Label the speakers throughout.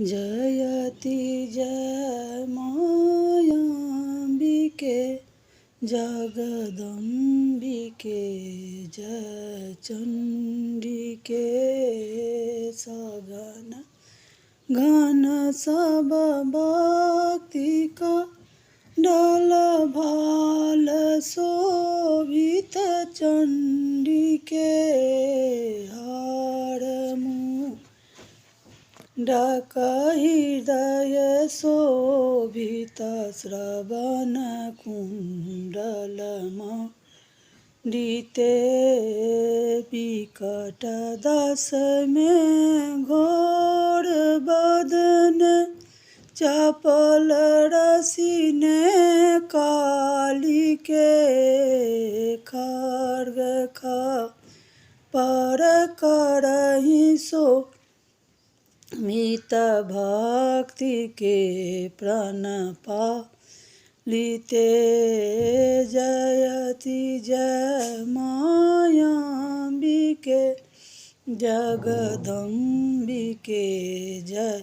Speaker 1: जयति जय मायाम्बिके जगदम्बिके जय चंडिके सगन घन सब भक्ति का डल भाल शोभित चंडिके हार मुँह ढाका हृदय शोभित श्रवण कुंडल मण्डिते विकट दस में घोर बदन चपल रसीने कालिके खड्ग पर करहि सो मित भक्ति के प्रणपालिते जयति जय मायाम्बिके जगदम्बिके जय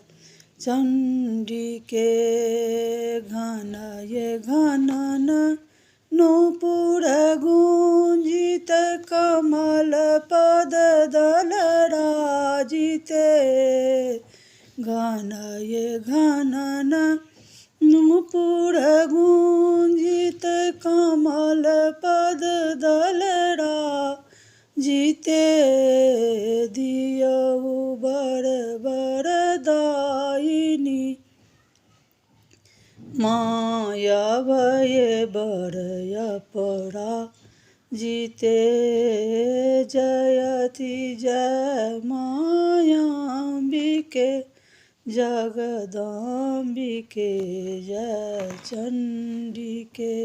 Speaker 1: चंडिके घनन नूपुर गुंजित कमल पद दल राजिते घनन नूपुर गुंजित कमल पद दल राजिते दियौ बर बरदायिनी माया भय बर अपराजिते जयति जय मायाम्बिके जगदम्बिके जय चंडिके।